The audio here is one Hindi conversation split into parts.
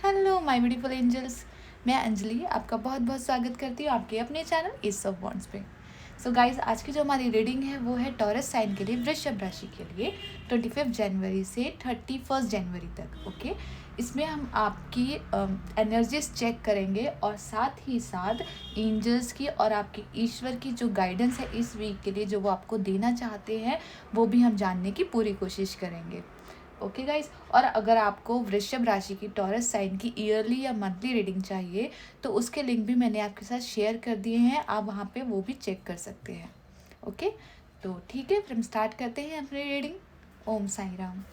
Hello my beautiful angels. मैं अंजलि आपका बहुत बहुत स्वागत करती हूँ आपके अपने चैनल एस ऑफ वॉन्ड्स पे। सो गाइज, आज की जो हमारी रीडिंग है वो है टॉरस साइन के लिए, वृषभ राशि के लिए 25 जनवरी से 31 जनवरी तक। ओके, इसमें हम आपकी एनर्जीज चेक करेंगे और साथ ही साथ एंजल्स की और आपके ईश्वर की जो गाइडेंस है इस वीक के लिए जो वो आपको देना चाहते हैं वो भी हम जानने की पूरी कोशिश करेंगे। ओके गाइज, और अगर आपको वृषभ राशि की टॉरस साइन की ईयरली या मंथली रीडिंग चाहिए तो उसके लिंक भी मैंने आपके साथ शेयर कर दिए हैं, आप वहाँ पे वो भी चेक कर सकते हैं। ओके, तो ठीक है, फिर हम स्टार्ट करते हैं अपनी रीडिंग। ओम साई राम।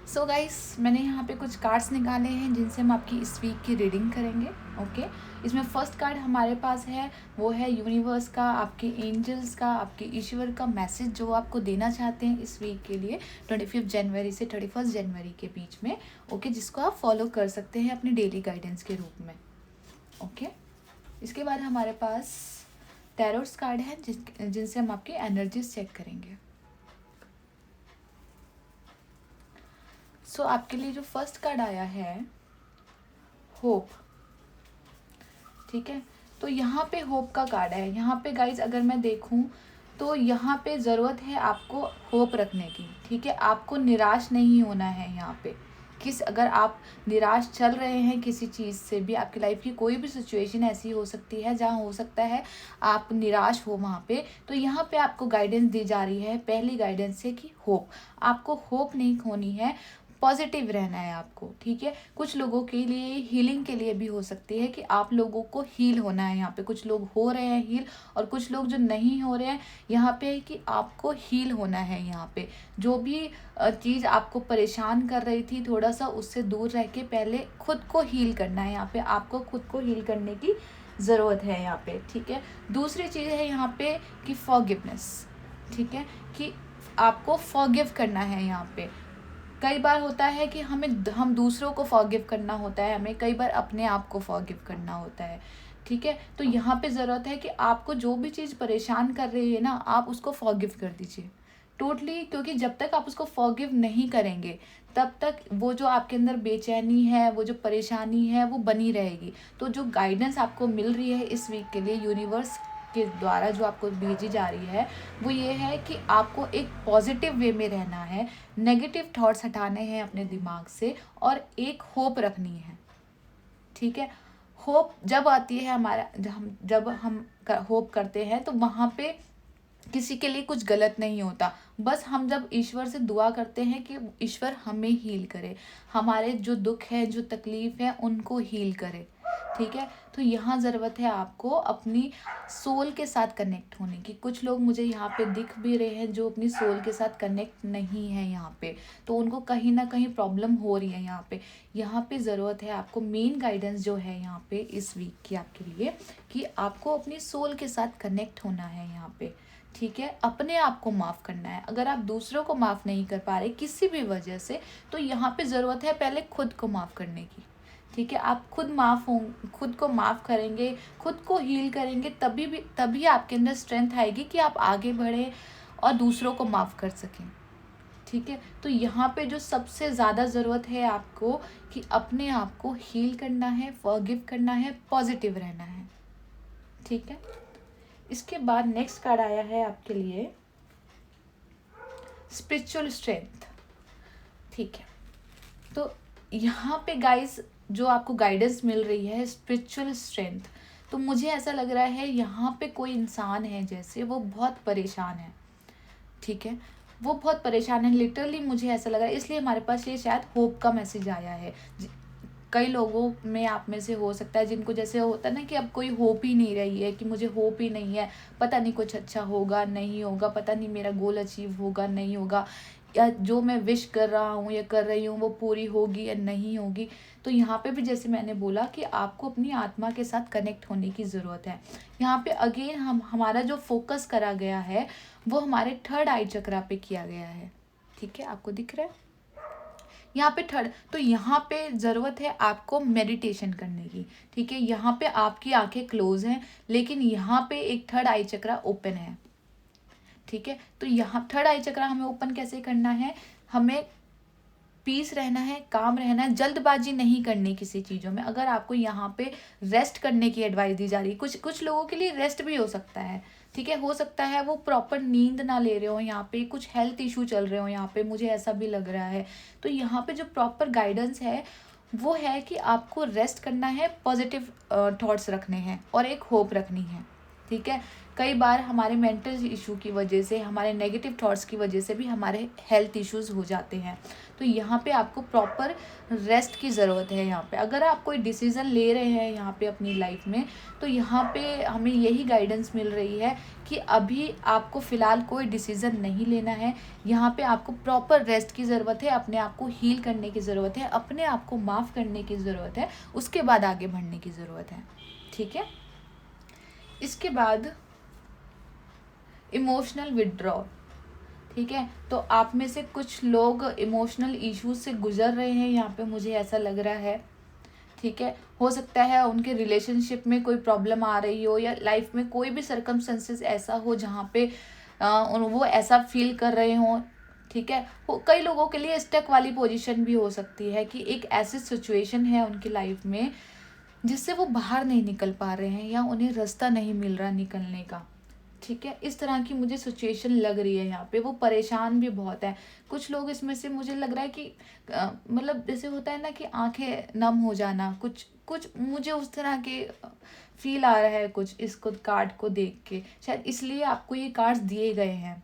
सो गाइस, मैंने यहाँ पे कुछ कार्ड्स निकाले हैं जिनसे हम आपकी इस वीक की रीडिंग करेंगे। ओके, इसमें फर्स्ट कार्ड हमारे पास है वो है यूनिवर्स का, आपके एंजल्स का, आपके ईश्वर का मैसेज जो आपको देना चाहते हैं इस वीक के लिए 25 जनवरी से 31 जनवरी के बीच में। ओके, जिसको आप फॉलो कर सकते हैं अपनी डेली गाइडेंस के रूप में। ओके, इसके बाद हमारे पास टैरोट्स कार्ड है जिनसे हम आपकी एनर्जीज चेक करेंगे। सो आपके लिए जो फर्स्ट कार्ड आया है होप। ठीक है, तो यहाँ पे होप का कार्ड है। यहाँ पे गाइज अगर मैं देखूँ तो यहाँ पे ज़रूरत है आपको होप रखने की। ठीक है, आपको निराश नहीं होना है यहाँ पे। अगर आप निराश चल रहे हैं किसी चीज़ से भी, आपकी लाइफ की कोई भी सिचुएशन ऐसी हो सकती है जहाँ हो सकता है आप निराश हो वहाँ पे, तो यहाँ पे आपको गाइडेंस दी जा रही है पहली गाइडेंस है कि होप, आपको होप नहीं खोनी है, पॉजिटिव रहना है आपको। ठीक है, कुछ लोगों के लिए हीलिंग के लिए भी हो सकती है कि आप लोगों को हील होना है। यहाँ पे कुछ लोग हो रहे हैं हील और कुछ लोग जो नहीं हो रहे हैं, यहाँ पे है कि आपको हील होना है। यहाँ पे जो भी चीज़ आपको परेशान कर रही थी थोड़ा सा उससे दूर रह के पहले खुद को हील करना है। यहाँ पे आपको खुद को हील करने की ज़रूरत है यहाँ पे। ठीक है, दूसरी चीज़ है यहाँ पे कि फॉरगिवनेस। ठीक है, कि आपको फॉरगिव करना है। यहाँ पे कई बार होता है कि हम दूसरों को फॉरगिव करना होता है, हमें कई बार अपने आप को फॉरगिव करना होता है। ठीक है, तो यहाँ पे ज़रूरत है कि आपको जो भी चीज़ परेशान कर रही है ना, आप उसको फॉरगिव कर दीजिए टोटली, क्योंकि जब तक आप उसको फॉरगिव नहीं करेंगे तब तक वो जो आपके अंदर बेचैनी है, वो जो परेशानी है वो बनी रहेगी। तो जो गाइडेंस आपको मिल रही है इस वीक के लिए यूनिवर्स के द्वारा जो आपको भेजी जा रही है वो ये है कि आपको एक पॉजिटिव वे में रहना है, नेगेटिव थॉट्स हटाने हैं अपने दिमाग से और एक होप रखनी है। ठीक है, होप जब आती है हमारा, जब हम होप करते हैं तो वहाँ पे किसी के लिए कुछ गलत नहीं होता। बस हम जब ईश्वर से दुआ करते हैं कि ईश्वर हमें हील करे, हमारे जो दुख है जो तकलीफ है उनको हील करे। ठीक है, तो यहाँ ज़रूरत है आपको अपनी सोल के साथ कनेक्ट होने की। कुछ लोग मुझे यहाँ पे दिख भी रहे हैं जो अपनी सोल के साथ कनेक्ट नहीं है यहाँ पे, तो उनको कहीं ना कहीं प्रॉब्लम हो रही है यहाँ पे ज़रूरत है आपको मेन गाइडेंस जो है यहाँ पे इस वीक की आपके लिए कि आपको अपनी सोल के साथ कनेक्ट होना है यहाँ पे। ठीक है, अपने आप को माफ़ करना है। अगर आप दूसरों को माफ़ नहीं कर पा रहे किसी भी वजह से, तो यहाँ पे ज़रूरत है पहले खुद को माफ़ करने की। ठीक है, आप खुद को माफ़ करेंगे, खुद को हील करेंगे, तभी आपके अंदर स्ट्रेंथ आएगी कि आप आगे बढ़ें और दूसरों को माफ़ कर सकें। ठीक है, तो यहाँ पे जो सबसे ज़्यादा ज़रूरत है आपको कि अपने आप को हील करना है, फॉरगिव करना है, पॉजिटिव रहना है। ठीक है, इसके बाद नेक्स्ट कार्ड आया है आपके लिए स्पिरिचुअल स्ट्रेंथ। ठीक है, तो यहाँ पे गाइस जो आपको गाइडेंस मिल रही है स्पिरिचुअल स्ट्रेंथ, तो मुझे ऐसा लग रहा है यहाँ पे कोई इंसान है जैसे वो बहुत परेशान है। ठीक है, वो बहुत परेशान है लिटरली, मुझे ऐसा लग रहा है, इसलिए हमारे पास ये शायद होप का मैसेज आया है। कई लोगों में आप में से हो सकता है जिनको जैसे होता है ना कि अब कोई होप ही नहीं रही है, कि मुझे होप ही नहीं है, पता नहीं कुछ अच्छा होगा नहीं होगा, पता नहीं मेरा गोल अचीव होगा नहीं होगा, या जो मैं विश कर रहा हूँ या कर रही हूँ वो पूरी होगी या नहीं होगी। तो यहाँ पे भी जैसे मैंने बोला कि आपको अपनी आत्मा के साथ कनेक्ट होने की ज़रूरत है। यहाँ पे अगेन हमारा जो फोकस करा गया है वो हमारे थर्ड आई चक्रा पे किया गया है। ठीक है, आपको दिख रहा है यहाँ पे थर्ड, तो यहाँ पे ज़रूरत है आपको मेडिटेशन करने की। ठीक है, यहाँ पे आपकी आंखें क्लोज हैं लेकिन यहाँ पे एक थर्ड आई चक्रा ओपन है। ठीक है, तो यहाँ थर्ड आई चक्रा हमें ओपन कैसे करना है, हमें पीस रहना है, काम रहना है, जल्दबाजी नहीं करनी किसी चीज़ों में। अगर आपको यहाँ पे रेस्ट करने की एडवाइस दी जा रही है, कुछ कुछ लोगों के लिए रेस्ट भी हो सकता है, ठीक है, हो सकता है वो प्रॉपर नींद ना ले रहे हो, यहाँ पे कुछ हेल्थ इशू चल रहे हो, यहाँ पे मुझे ऐसा भी लग रहा है। तो यहाँ पे जो प्रॉपर गाइडेंस है वो है कि आपको रेस्ट करना है, पॉजिटिव थॉट्स रखने हैं और एक होप रखनी है, ठीक है। कई बार हमारे मेंटल इशू की वजह से, हमारे नेगेटिव थॉट्स की वजह से भी हमारे हेल्थ इश्यूज हो जाते हैं। तो यहाँ पे आपको प्रॉपर रेस्ट की ज़रूरत है। यहाँ पे अगर आप कोई डिसीज़न ले रहे हैं यहाँ पे अपनी लाइफ में, तो यहाँ पे हमें यही गाइडेंस मिल रही है कि अभी आपको फ़िलहाल कोई डिसीज़न नहीं लेना है। यहाँ पे आपको प्रॉपर रेस्ट की ज़रूरत है, अपने आप को हील करने की ज़रूरत है, अपने आप को माफ़ करने की ज़रूरत है, उसके बाद आगे बढ़ने की ज़रूरत है, ठीक है। इसके बाद इमोशनल विड्रॉ, ठीक है। तो आप में से कुछ लोग इमोशनल इश्यूज से गुजर रहे हैं, यहाँ पे मुझे ऐसा लग रहा है, ठीक है। हो सकता है उनके रिलेशनशिप में कोई प्रॉब्लम आ रही हो, या लाइफ में कोई भी सर्कमस्टेंसेस ऐसा हो जहाँ पे वो ऐसा फील कर रहे हों, ठीक है। कई लोगों के लिए स्टक वाली पोजीशन भी हो सकती है कि एक ऐसी सिचुएशन है उनकी लाइफ में जिससे वो बाहर नहीं निकल पा रहे हैं, या उन्हें रास्ता नहीं मिल रहा निकलने का, ठीक है। इस तरह की मुझे सिचुएशन लग रही है यहाँ पे। वो परेशान भी बहुत है। कुछ लोग इसमें से मुझे लग रहा है कि मतलब जैसे होता है ना कि आंखें नम हो जाना, कुछ कुछ मुझे उस तरह के फील आ रहा है कुछ इसको कार्ड को देख के, शायद इसलिए आपको ये कार्ड्स दिए गए हैं,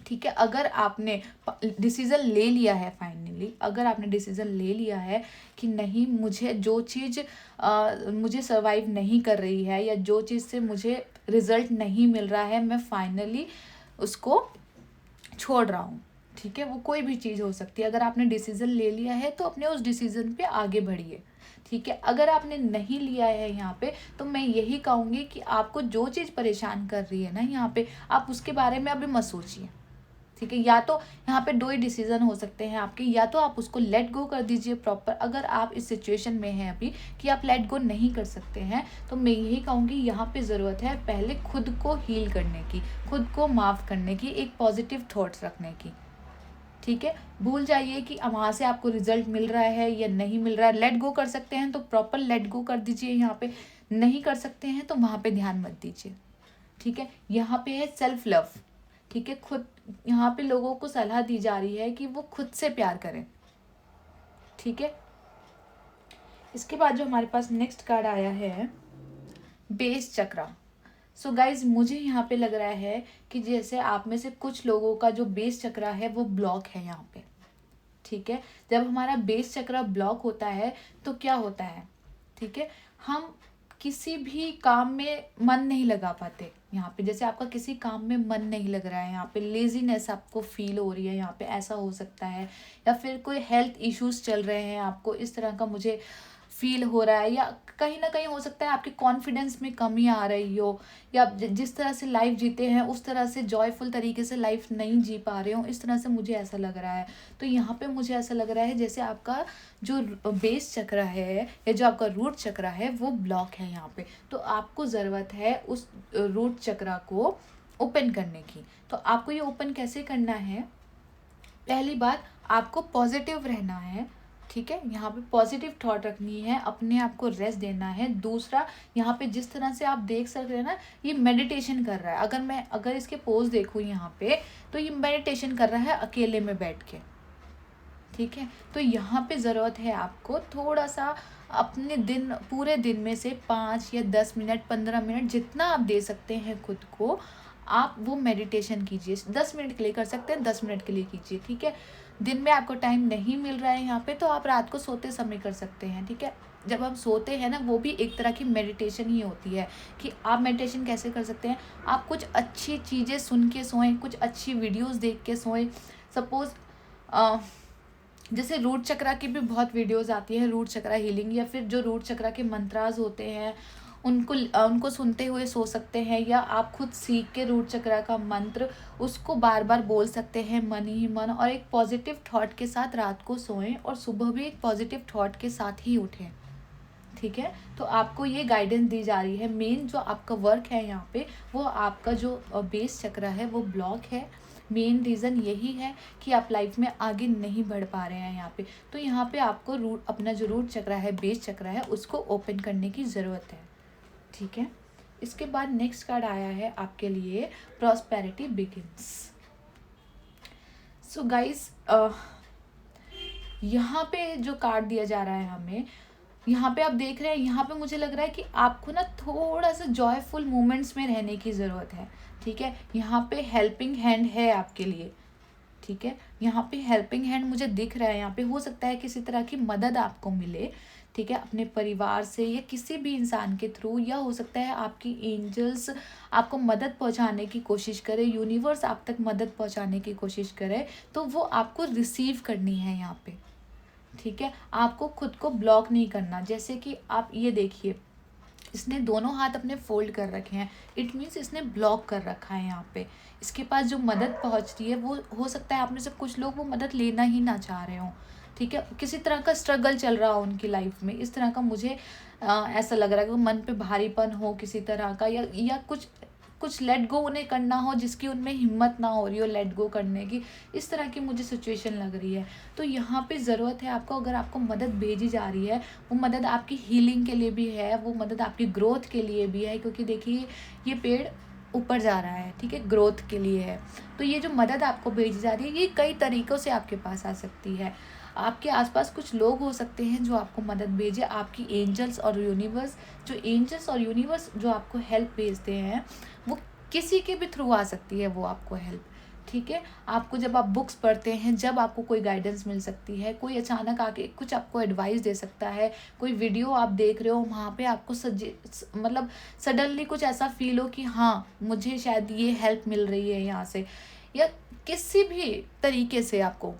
ठीक है। अगर आपने डिसीज़न ले लिया है फाइनली, अगर आपने डिसीज़न ले लिया है कि नहीं, मुझे जो चीज़ मुझे सर्वाइव नहीं कर रही है, या जो चीज़ से मुझे रिजल्ट नहीं मिल रहा है, मैं फाइनली उसको छोड़ रहा हूँ, ठीक है। वो कोई भी चीज़ हो सकती है। अगर आपने डिसीज़न ले लिया है तो अपने उस डिसीज़न पे आगे बढ़िए, ठीक है। अगर आपने नहीं लिया है यहाँ पे, तो मैं यही कहूँगी कि आपको जो चीज़ परेशान कर रही है ना यहाँ पे, आप उसके बारे में अभी मत सोचिए, ठीक है। या तो यहाँ पे दो ही डिसीजन हो सकते हैं आपके, या तो आप उसको लेट गो कर दीजिए प्रॉपर। अगर आप इस सिचुएशन में हैं अभी कि आप लेट गो नहीं कर सकते हैं, तो मैं यही कहूँगी यहाँ पे ज़रूरत है पहले खुद को हील करने की, खुद को माफ़ करने की, एक पॉजिटिव थॉट्स रखने की, ठीक है। भूल जाइए कि वहाँ से आपको रिजल्ट मिल रहा है या नहीं मिल रहा है। लेट गो कर सकते हैं तो प्रॉपर लेट गो कर दीजिए, यहाँ पे नहीं कर सकते हैं तो वहाँ पे ध्यान मत दीजिए, ठीक है। यहाँ पे है सेल्फ लव, ठीक है। खुद, यहाँ पे लोगों को सलाह दी जा रही है कि वो खुद से प्यार करें, ठीक है। इसके बाद जो हमारे पास नेक्स्ट कार्ड आया है, बेस चक्रा। सो गाइज, मुझे यहाँ पे लग रहा है कि जैसे आप में से कुछ लोगों का जो बेस चक्रा है वो ब्लॉक है यहाँ पे, ठीक है। जब हमारा बेस चक्रा ब्लॉक होता है तो क्या होता है, ठीक है, हम किसी भी काम में मन नहीं लगा पाते। यहाँ पे जैसे आपका किसी काम में मन नहीं लग रहा है, यहाँ पे लेजीनेस आपको फील हो रही है, यहाँ पे ऐसा हो सकता है, या फिर कोई हेल्थ इश्यूज चल रहे हैं, आपको इस तरह का मुझे फील हो रहा है, या कहीं ना कहीं हो सकता है आपके कॉन्फिडेंस में कमी आ रही हो, या जिस तरह से लाइफ जीते हैं उस तरह से जॉयफुल तरीके से लाइफ नहीं जी पा रहे हो, इस तरह से मुझे ऐसा लग रहा है। तो यहाँ पे मुझे ऐसा लग रहा है जैसे आपका जो बेस चक्र है या जो आपका रूट चक्र है वो ब्लॉक है यहाँ पे। तो आपको ज़रूरत है उस रूट चक्र को ओपन करने की। तो आपको ये ओपन कैसे करना है? पहली बात, आपको पॉजिटिव रहना है, ठीक है। यहाँ पे पॉजिटिव थॉट रखनी है, अपने आप को रेस्ट देना है। दूसरा, यहाँ पे जिस तरह से आप देख सकते हैं ना, ये मेडिटेशन कर रहा है। अगर इसके पोज देखूँ यहाँ पे, तो ये मेडिटेशन कर रहा है अकेले में बैठ के, ठीक है। तो यहाँ पे ज़रूरत है आपको थोड़ा सा अपने पूरे दिन में से 5 या 10 मिनट, 15 मिनट, जितना आप दे सकते हैं खुद को, आप वो मेडिटेशन कीजिए। 10 मिनट के लिए कर सकते हैं, 10 मिनट के लिए कीजिए, ठीक है। दिन में आपको टाइम नहीं मिल रहा है यहाँ पे, तो आप रात को सोते समय कर सकते हैं, ठीक है। जब हम सोते हैं ना, वो भी एक तरह की मेडिटेशन ही होती है। कि आप मेडिटेशन कैसे कर सकते हैं? आप कुछ अच्छी चीज़ें सुन के सोएं, कुछ अच्छी वीडियोस देख के सोएं। सपोज जैसे रूट चक्रा की भी बहुत वीडियोस आती है, रूट चक्रा हीलिंग, या फिर जो रूट चक्रा के मंत्रास होते हैं उनको सुनते हुए सो सकते हैं, या आप खुद सीख के रूट चक्रा का मंत्र उसको बार बार बोल सकते हैं मन ही मन, और एक पॉजिटिव थॉट के साथ रात को सोएं और सुबह भी एक पॉजिटिव थॉट के साथ ही उठें, ठीक है। तो आपको ये गाइडेंस दी जा रही है। मेन जो आपका वर्क है यहाँ पे, वो आपका जो बेस चक्रा है वो ब्लॉक है, मेन रीज़न यही है कि आप लाइफ में आगे नहीं बढ़ पा रहे हैं यहाँ पे। तो यहाँ पे आपको रूट, अपना जो रूट चक्र है, बेस चक्र है, उसको ओपन करने की ज़रूरत है। ठीक है, इसके बाद नेक्स्ट कार्ड आया है आपके लिए प्रॉस्पेरिटी बिगिंस। सो गाइस, यहाँ पे जो कार्ड दिया जा रहा है हमें, यहाँ पे आप देख रहे हैं, यहाँ पे मुझे लग रहा है कि आपको ना थोड़ा सा जॉयफुल मोमेंट्स में रहने की ज़रूरत है। ठीक है, यहाँ पे हेल्पिंग हैंड है आपके लिए। ठीक है, यहाँ पे हेल्पिंग हैंड मुझे दिख रहा है। यहाँ पे हो सकता है किसी तरह की मदद आपको मिले। ठीक है, अपने परिवार से या किसी भी इंसान के थ्रू, या हो सकता है आपकी एंजल्स आपको मदद पहुंचाने की कोशिश करे, यूनिवर्स आप तक मदद पहुंचाने की कोशिश करे, तो वो आपको रिसीव करनी है यहाँ पे। ठीक है, आपको खुद को ब्लॉक नहीं करना। जैसे कि आप ये देखिए, इसने दोनों हाथ अपने फोल्ड कर रखे हैं, इट मीन्स इसने ब्लॉक कर रखा है यहाँ पे। इसके पास जो मदद पहुँच रही है, वो हो सकता है आप में से कुछ लोग वो मदद लेना ही ना चाह रहे हों। ठीक है, किसी तरह का स्ट्रगल चल रहा हो उनकी लाइफ में, इस तरह का मुझे ऐसा लग रहा है कि मन पे भारीपन हो किसी तरह का, या कुछ लेट गो उन्हें करना हो, जिसकी उनमें हिम्मत ना हो रही हो लेट गो करने की, इस तरह की मुझे सिचुएशन लग रही है। तो यहाँ पे ज़रूरत है आपको, अगर आपको मदद भेजी जा रही है, वो मदद आपकी हीलिंग के लिए भी है, वो मदद आपकी ग्रोथ के लिए भी है, क्योंकि देखिए ये पेड़ ऊपर जा रहा है। ठीक है, ग्रोथ के लिए है। तो ये जो मदद आपको भेजी जा रही है, ये कई तरीक़ों से आपके पास आ सकती है। आपके आसपास कुछ लोग हो सकते हैं जो आपको मदद भेजे, आपकी एंजल्स और यूनिवर्स, जो एंजल्स और यूनिवर्स जो आपको हेल्प भेजते हैं, वो किसी के भी थ्रू आ सकती है वो आपको हेल्प। ठीक है, आपको जब आप बुक्स पढ़ते हैं, जब आपको कोई गाइडेंस मिल सकती है, कोई अचानक आके कुछ आपको एडवाइस दे सकता है, कोई वीडियो आप देख रहे हो, वहाँ पे आपको मतलब सडनली कुछ ऐसा फील हो कि हाँ मुझे शायद ये हेल्प मिल रही है यहाँ से, या किसी भी तरीके से आपको।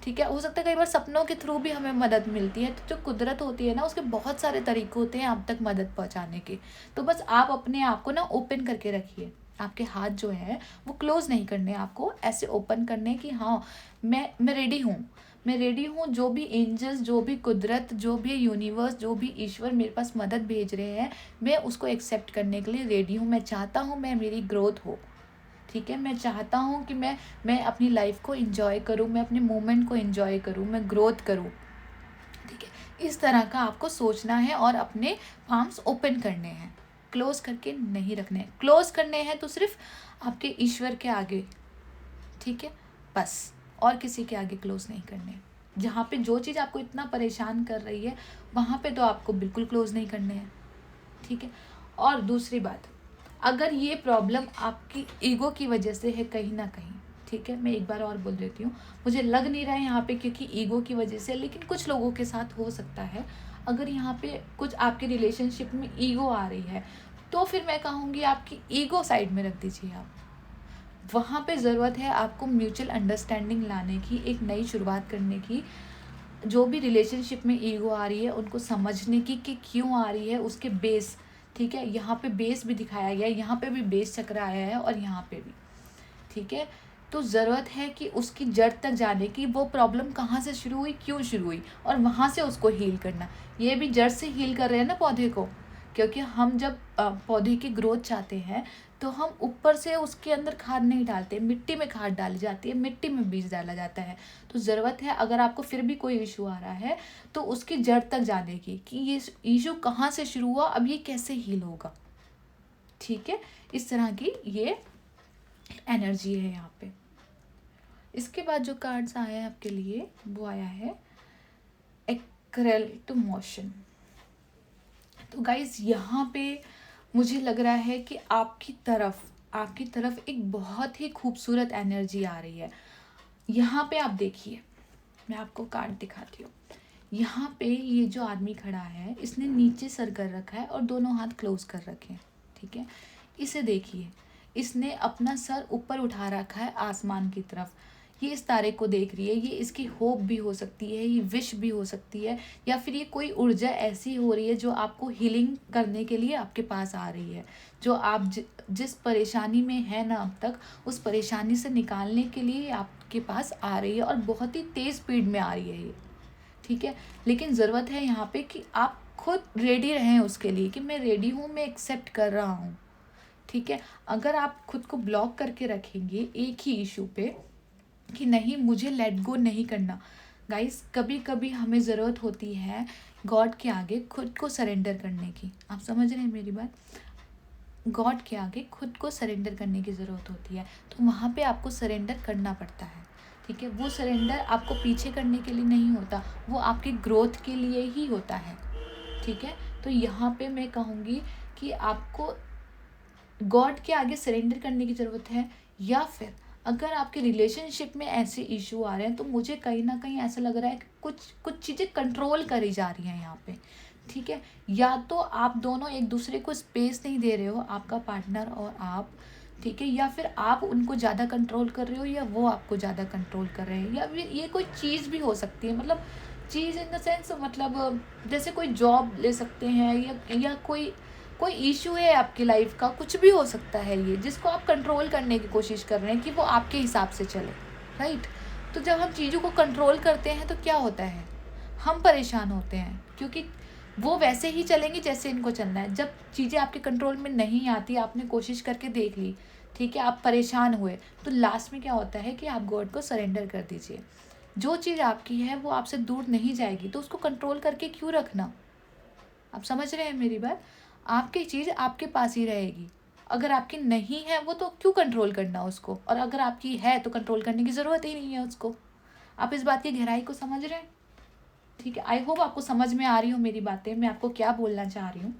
ठीक है, हो सकता है कई बार सपनों के थ्रू भी हमें मदद मिलती है। तो जो कुदरत होती है ना, उसके बहुत सारे तरीके होते हैं आप तक मदद पहुंचाने के। तो बस आप अपने आप को ना ओपन करके रखिए, आपके हाथ जो है वो क्लोज नहीं करने, आपको ऐसे ओपन करने कि हाँ मैं रेडी हूँ, मैं रेडी हूँ। जो भी एंजल्स, जो भी कुदरत, जो भी यूनिवर्स, जो भी ईश्वर मेरे पास मदद भेज रहे हैं, मैं उसको एक्सेप्ट करने के लिए रेडी हूँ। मैं चाहता हूँ मैं मेरी ग्रोथ हो। ठीक है, मैं चाहता हूँ कि मैं अपनी लाइफ को एंजॉय करूँ, मैं अपने मोमेंट को एंजॉय करूँ, मैं ग्रोथ करूँ। ठीक है, इस तरह का आपको सोचना है और अपने पाम्स ओपन करने हैं, क्लोज करके नहीं रखने हैं। क्लोज करने हैं तो सिर्फ आपके ईश्वर के आगे। ठीक है, बस, और किसी के आगे क्लोज नहीं करने। जहाँ पे जो चीज़ आपको इतना परेशान कर रही है, वहाँ पे तो आपको बिल्कुल क्लोज नहीं करने हैं। ठीक है, और दूसरी बात, अगर ये प्रॉब्लम आपकी ईगो की वजह से है कहीं ना कहीं, ठीक है, मैं एक बार और बोल देती हूँ, मुझे लग नहीं रहा है यहाँ पे क्योंकि ईगो की वजह से, लेकिन कुछ लोगों के साथ हो सकता है। अगर यहाँ पे कुछ आपके रिलेशनशिप में ईगो आ रही है, तो फिर मैं कहूँगी आपकी ईगो साइड में रख दीजिए। आप वहाँ पे ज़रूरत है आपको म्यूचुअल अंडरस्टैंडिंग लाने की, एक नई शुरुआत करने की। जो भी रिलेशनशिप में ईगो आ रही है उनको समझने की कि क्यों आ रही है, उसके बेस। ठीक है, यहाँ पे बेस भी दिखाया गया है, यहाँ पे भी बेस चक्र आया है और यहाँ पे भी। ठीक है, तो ज़रूरत है कि उसकी जड़ तक जाने की, वो प्रॉब्लम कहाँ से शुरू हुई, क्यों शुरू हुई, और वहाँ से उसको हील करना। ये भी जड़ से हील कर रहे हैं ना पौधे को, क्योंकि हम जब पौधे की ग्रोथ चाहते हैं तो हम ऊपर से उसके अंदर खाद नहीं डालते, मिट्टी में खाद डाली जाती है, मिट्टी में बीज डाला जाता है। तो ज़रूरत है, अगर आपको फिर भी कोई इशू आ रहा है, तो उसकी जड़ तक जाने की, कि ये इशू कहाँ से शुरू हुआ, अब ये कैसे हील होगा। ठीक है, इस तरह की ये एनर्जी है यहाँ पे। इसके बाद जो कार्ड्स आया है आपके लिए, वो आया है एक्रेल टू मोशन। तो गाइज यहाँ पे मुझे लग रहा है कि आपकी तरफ एक बहुत ही खूबसूरत एनर्जी आ रही है। यहाँ पे आप देखिए, मैं आपको कार्ड दिखाती हूँ। यहाँ पे ये जो आदमी खड़ा है, इसने नीचे सर कर रखा है और दोनों हाथ क्लोज कर रखे हैं। ठीक है, इसे देखिए, इसने अपना सर ऊपर उठा रखा है आसमान की तरफ। ये इस तारे को देख रही है। ये इसकी होप भी हो सकती है, ये विश भी हो सकती है, या फिर ये कोई ऊर्जा ऐसी हो रही है जो आपको हीलिंग करने के लिए आपके पास आ रही है। जो आप जिस परेशानी में है ना अब तक, उस परेशानी से निकालने के लिए आपके पास आ रही है, और बहुत ही तेज़ स्पीड में आ रही है ये। ठीक है, लेकिन ज़रूरत है यहाँ पे कि आप खुद रेडी रहें उसके लिए, कि मैं रेडी हूँ, मैं एक्सेप्ट कर रहा हूँ। ठीक है। अगर आप खुद को ब्लॉक करके रखेंगे एक ही इशू पे कि नहीं मुझे लेट गो नहीं करना, गाइस कभी कभी हमें ज़रूरत होती है गॉड के आगे खुद को सरेंडर करने की। आप समझ रहे हैं मेरी बात? गॉड के आगे खुद को सरेंडर करने की ज़रूरत होती है, तो वहाँ पे आपको सरेंडर करना पड़ता है। ठीक है, वो सरेंडर आपको पीछे करने के लिए नहीं होता, वो आपकी ग्रोथ के लिए ही होता है। ठीक है, तो यहाँ पे मैं कहूँगी कि आपको गॉड के आगे सरेंडर करने की ज़रूरत है, या फिर अगर आपके रिलेशनशिप में ऐसे इशू आ रहे हैं तो मुझे कहीं ना कहीं ऐसा लग रहा है कि कुछ चीज़ें कंट्रोल करी जा रही हैं यहाँ पे। ठीक है, या तो आप दोनों एक दूसरे को स्पेस नहीं दे रहे हो, आपका पार्टनर और आप। ठीक है, या फिर आप उनको ज़्यादा कंट्रोल कर रहे हो या वो आपको ज़्यादा कंट्रोल कर रहे हैं, या फिर ये कोई चीज़ भी हो सकती है। मतलब चीज़ इन द सेंस मतलब जैसे कोई जॉब ले सकते हैं, या कोई कोई इशू है आपकी लाइफ का, कुछ भी हो सकता है ये, जिसको आप कंट्रोल करने की कोशिश कर रहे हैं कि वो आपके हिसाब से चले। राइट, तो जब हम चीज़ों को कंट्रोल करते हैं तो क्या होता है, हम परेशान होते हैं, क्योंकि वो वैसे ही चलेंगे जैसे इनको चलना है। जब चीज़ें आपके कंट्रोल में नहीं आती, आपने कोशिश करके देख ली, ठीक है, आप परेशान हुए, तो लास्ट में क्या होता है कि आप गॉड को सरेंडर कर दीजिए। जो चीज़ आपकी है वो आपसे दूर नहीं जाएगी, तो उसको कंट्रोल करके क्यों रखना। आप समझ रहे हैं मेरी बात? आपकी चीज़ आपके पास ही रहेगी। अगर आपकी नहीं है वो तो क्यों कंट्रोल करना उसको, और अगर आपकी है तो कंट्रोल करने की ज़रूरत ही नहीं है उसको। आप इस बात की गहराई को समझ रहे हैं? ठीक है, आई होप आपको समझ में आ रही हो मेरी बातें, मैं आपको क्या बोलना चाह रही हूँ।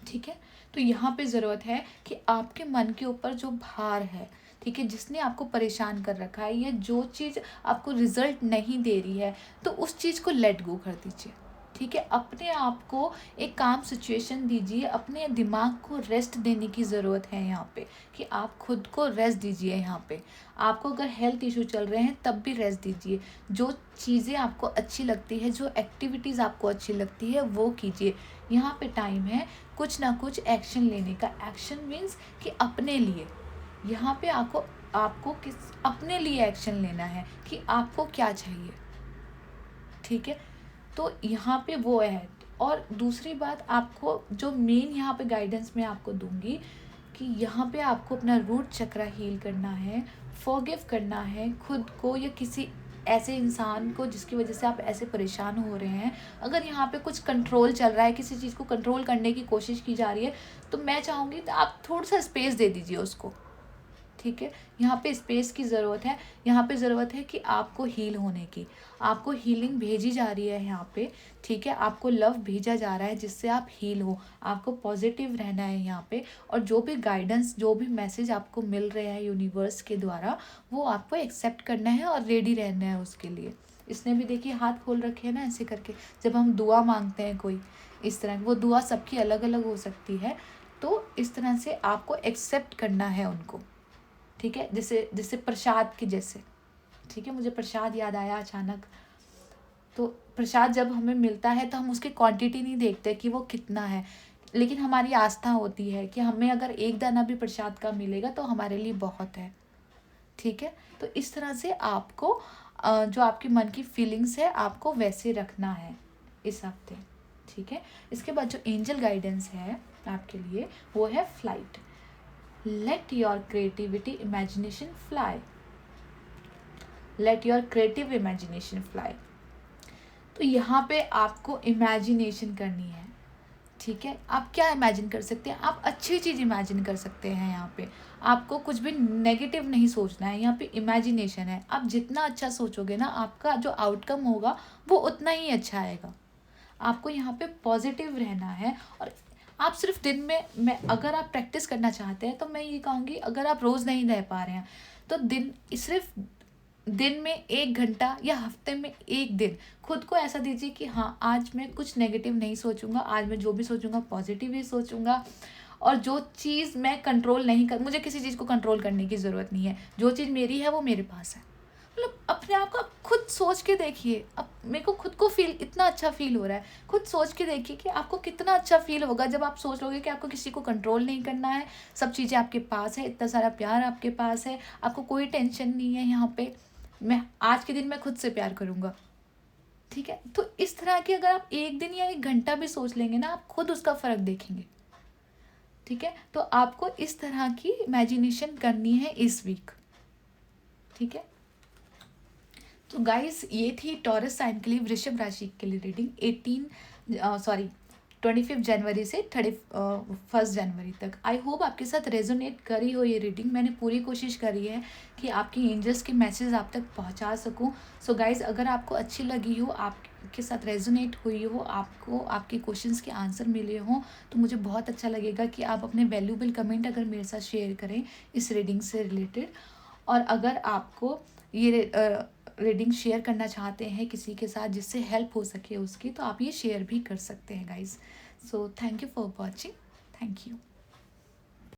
ठीक है, तो यहाँ पे ज़रूरत है कि आपके मन के ऊपर जो भार है, ठीक है, जिसने आपको परेशान कर रखा है, या जो चीज़ आपको रिजल्ट नहीं दे रही है, तो उस चीज़ को लेट गो कर दीजिए। ठीक है, अपने आप को एक काम सिचुएशन दीजिए, अपने दिमाग को रेस्ट देने की ज़रूरत है यहाँ पे, कि आप खुद को रेस्ट दीजिए। यहाँ पे आपको अगर हेल्थ इशू चल रहे हैं तब भी रेस्ट दीजिए। जो चीज़ें आपको अच्छी लगती है, जो एक्टिविटीज़ आपको अच्छी लगती है वो कीजिए। यहाँ पे टाइम है कुछ ना कुछ एक्शन लेने का। एक्शन मीन्स कि अपने लिए, यहाँ पे आपको आपको किस अपने लिए एक्शन लेना है कि आपको क्या चाहिए। ठीक है, तो यहाँ पे वो है। और दूसरी बात, आपको जो मेन यहाँ पे गाइडेंस मैं आपको दूंगी कि यहाँ पे आपको अपना रूट चक्रा हील करना है, फॉरगिव करना है खुद को या किसी ऐसे इंसान को जिसकी वजह से आप ऐसे परेशान हो रहे हैं। अगर यहाँ पे कुछ कंट्रोल चल रहा है, किसी चीज़ को कंट्रोल करने की कोशिश की जा रही है, तो मैं चाहूँगी तो आप थोड़ा सा स्पेस दे दीजिए उसको। ठीक है, यहाँ पे स्पेस की ज़रूरत है। यहाँ पे ज़रूरत है कि आपको हील होने की, आपको हीलिंग भेजी जा रही है यहाँ पे। ठीक है, आपको लव भेजा जा रहा है जिससे आप हील हो। आपको पॉजिटिव रहना है यहाँ पे, और जो भी गाइडेंस, जो भी मैसेज आपको मिल रहे हैं यूनिवर्स के द्वारा, वो आपको एक्सेप्ट करना है और रेडी रहना है उसके लिए। इसने भी देखिए हाथ खोल रखे हैं ना ऐसे करके। जब हम दुआ मांगते हैं कोई इस तरह, वो दुआ सबकी अलग अलग हो सकती है, तो इस तरह से आपको एक्सेप्ट करना है उनको। ठीक है, जैसे जैसे प्रसाद के जैसे। ठीक है, मुझे प्रसाद याद आया अचानक। तो प्रसाद जब हमें मिलता है तो हम उसकी क्वांटिटी नहीं देखते कि वो कितना है, लेकिन हमारी आस्था होती है कि हमें अगर एक दाना भी प्रसाद का मिलेगा तो हमारे लिए बहुत है। ठीक है, तो इस तरह से आपको जो आपके मन की फीलिंग्स है आपको वैसे रखना है इस हफ्ते। ठीक है, इसके बाद जो एंजल गाइडेंस है आपके लिए वो है flight. Let your creativity imagination fly. Let your creative imagination fly. तो यहाँ पे आपको इमेजिनेशन करनी है। ठीक है, आप क्या इमेजिन कर सकते हैं? आप अच्छी चीज़ इमेजिन कर सकते हैं। यहाँ पे आपको कुछ भी नेगेटिव नहीं सोचना है, यहाँ पे इमेजिनेशन है। आप जितना अच्छा सोचोगे ना, आपका जो आउटकम होगा वो उतना ही अच्छा आएगा। आपको यहाँ पे पॉजिटिव रहना है। और आप सिर्फ दिन में, मैं अगर आप प्रैक्टिस करना चाहते हैं तो मैं ये कहूँगी, अगर आप रोज़ नहीं रह पा रहे हैं तो सिर्फ दिन में 1 घंटा या हफ्ते में 1 दिन खुद को ऐसा दीजिए कि हाँ आज मैं कुछ नेगेटिव नहीं सोचूंगा, आज मैं जो भी सोचूंगा पॉजिटिव ही सोचूंगा। और जो चीज़ मैं कंट्रोल नहीं कर, मुझे किसी चीज़ को कंट्रोल करने की ज़रूरत नहीं है। जो चीज़ मेरी है वो मेरे पास है। मतलब अपने आप को आप खुद सोच के देखिए। अब मेरे को खुद को फील इतना अच्छा फील हो रहा है, खुद सोच के देखिए कि आपको कितना अच्छा फील होगा जब आप सोच लोगे कि आपको किसी को कंट्रोल नहीं करना है, सब चीज़ें आपके पास है, इतना सारा प्यार आपके पास है, आपको कोई टेंशन नहीं है। यहाँ पे मैं आज के दिन मैं खुद से प्यार करूँगा। ठीक है, तो इस तरह की अगर आप 1 दिन या 1 घंटा भी सोच लेंगे ना, आप खुद उसका फ़र्क देखेंगे। ठीक है, तो आपको इस तरह की इमेजिनेशन करनी है इस वीक, ठीक है। तो गाइस ये थी टॉरस साइन के लिए वृषभ राशि के लिए रीडिंग 25 जनवरी से 31 जनवरी तक। आई होप आपके साथ रेजोनेट करी हो ये रीडिंग। मैंने पूरी कोशिश करी है कि आपकी एंजल्स के मैसेज आप तक पहुंचा सकूं। सो गाइस अगर आपको अच्छी लगी हो, आपके साथ रेजोनेट हुई हो, आपको आपके क्वेश्चंस के आंसर मिले हों, तो मुझे बहुत अच्छा लगेगा कि आप अपने वैल्यूबल कमेंट अगर मेरे साथ शेयर करें इस रीडिंग से रिलेटेड। और अगर आपको ये रीडिंग शेयर करना चाहते हैं किसी के साथ जिससे हेल्प हो सके उसकी, तो आप ये शेयर भी कर सकते हैं guys. So thank you for watching. Thank you.